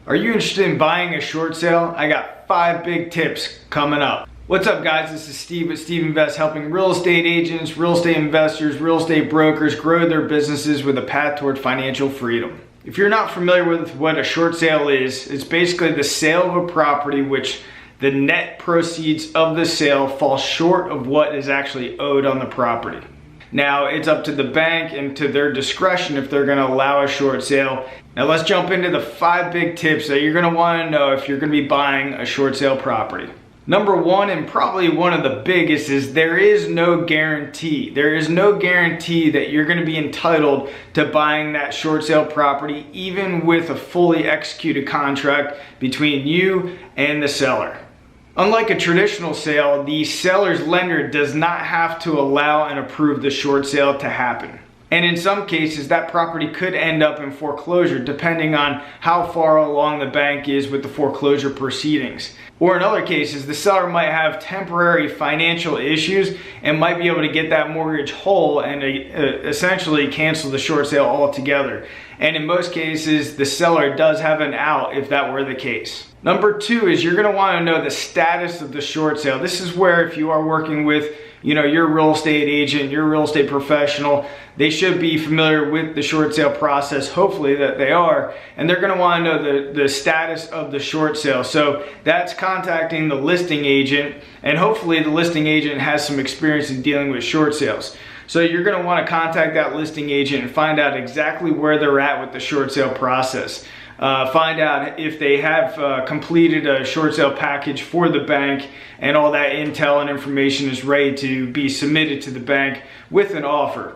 Are you interested in buying a short sale? I got 5 big tips coming up. What's up guys, this is Steve at Steve Invest, helping real estate agents, real estate investors, real estate brokers grow their businesses with a path toward financial freedom. If you're not familiar with what a short sale is, it's basically the sale of a property which the net proceeds of the sale fall short of what is actually owed on the property. Now, it's up to the bank and to their discretion if they're gonna allow a short sale. Now let's jump into the 5 big tips that you're gonna wanna know if you're gonna be buying a short sale property. Number 1, and probably one of the biggest, is there is no guarantee. There is no guarantee that you're gonna be entitled to buying that short sale property, even with a fully executed contract between you and the seller. Unlike a traditional sale, the seller's lender does not have to allow and approve the short sale to happen. And in some cases, that property could end up in foreclosure depending on how far along the bank is with the foreclosure proceedings. Or in other cases, the seller might have temporary financial issues and might be able to get that mortgage whole and essentially cancel the short sale altogether. And in most cases, the seller does have an out if that were the case. Number 2 is you're gonna wanna know the status of the short sale. This is where if you are working with your real estate agent, your real estate professional, they should be familiar with the short sale process, hopefully that they are, and they're gonna wanna know the status of the short sale. So that's contacting the listing agent, and hopefully the listing agent has some experience in dealing with short sales. So you're gonna wanna contact that listing agent and find out exactly where they're at with the short sale process. Find out if they have completed a short sale package for the bank and all that intel and information is ready to be submitted to the bank with an offer.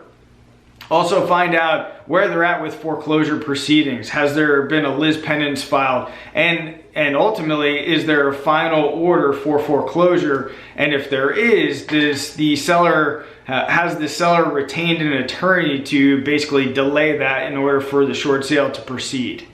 Also find out where they're at with foreclosure proceedings. Has there been a lis pendens filed? And ultimately, is there a final order for foreclosure? And if there is, has the seller retained an attorney to basically delay that in order for the short sale to proceed?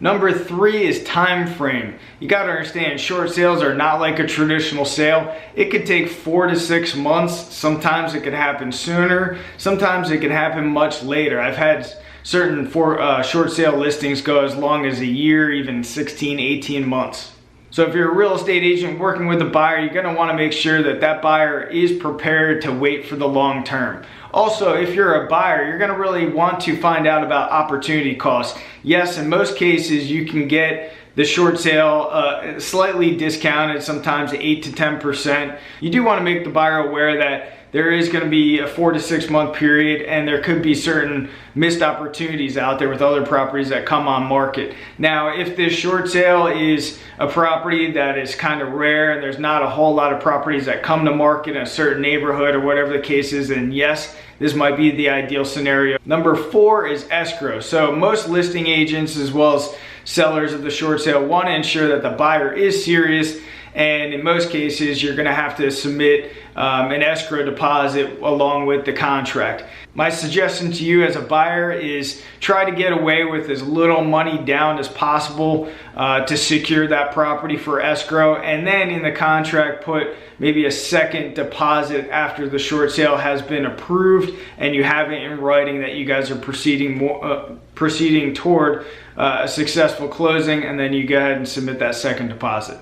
Number 3 is time frame. You gotta understand, short sales are not like a traditional sale. It could take 4 to 6 months. Sometimes it could happen sooner. Sometimes it could happen much later. I've had certain short sale listings go as long as a year, even 16, 18 months. So if you're a real estate agent working with a buyer, you're gonna wanna make sure that that buyer is prepared to wait for the long term. Also, if you're a buyer, you're gonna really want to find out about opportunity costs. Yes, in most cases, you can get the short sale slightly discounted, sometimes 8 to 10%. You do wanna make the buyer aware that there is going to be a 4 to 6 month period, and there could be certain missed opportunities out there with other properties that come on market. Now, if this short sale is a property that is kind of rare and there's not a whole lot of properties that come to market in a certain neighborhood or whatever the case is, then yes, this might be the ideal scenario. Number 4 is escrow. So most listing agents as well as sellers of the short sale want to ensure that the buyer is serious, and in most cases you're going to have to submit an escrow deposit along with the contract. My suggestion to you as a buyer is try to get away with as little money down as possible to secure that property for escrow, and then in the contract put maybe a second deposit after the short sale has been approved and you have it in writing that you guys are proceeding toward a successful closing, and then you go ahead and submit that second deposit.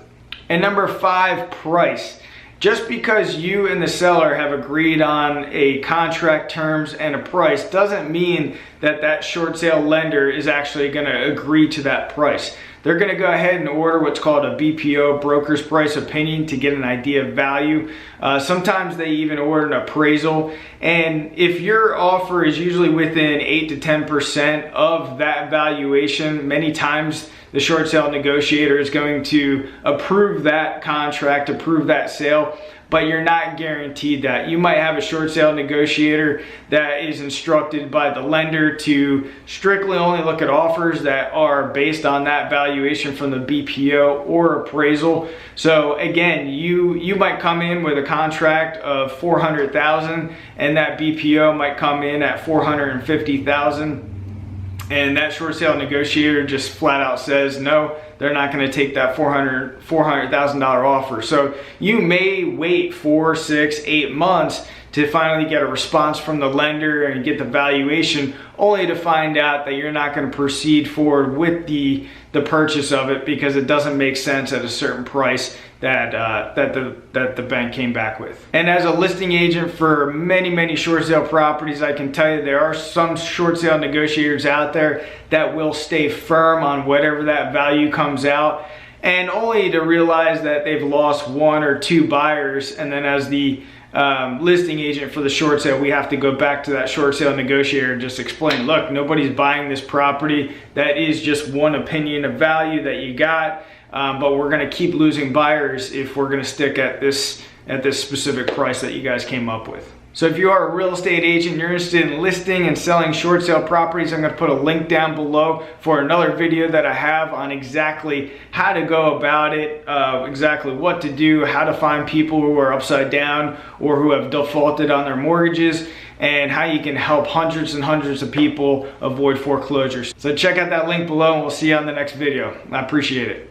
And number 5, price. Just because you and the seller have agreed on a contract terms and a price doesn't mean that that short sale lender is actually going to agree to that price. They're going to go ahead and order what's called a BPO, broker's price opinion, to get an idea of value. Sometimes they even order an appraisal. And if your offer is usually within 8 to 10% of that valuation, many times the short sale negotiator is going to approve that contract, approve that sale, but you're not guaranteed that. You might have a short sale negotiator that is instructed by the lender to strictly only look at offers that are based on that valuation from the BPO or appraisal. So again, you might come in with a contract of $400,000 and that BPO might come in at $450,000. And that short sale negotiator just flat out says, no, they're not going to take that $400,000 offer. So you may wait 4, 6, 8 months to finally get a response from the lender and get the valuation, only to find out that you're not going to proceed forward with the purchase of it because it doesn't make sense at a certain price that the bank came back with. And as a listing agent for many short sale properties, I can tell you there are some short sale negotiators out there that will stay firm on whatever that value comes out, and only to realize that they've lost 1 or 2 buyers, and then as the listing agent for the short sale, we have to go back to that short sale negotiator and just explain, look, nobody's buying this property. That is just one opinion of value that you got, but we're going to keep losing buyers if we're going to stick at this specific price that you guys came up with. So if you are a real estate agent, you're interested in listing and selling short sale properties, I'm going to put a link down below for another video that I have on exactly how to go about it, exactly what to do, how to find people who are upside down or who have defaulted on their mortgages, and how you can help hundreds and hundreds of people avoid foreclosures. So check out that link below and we'll see you on the next video. I appreciate it.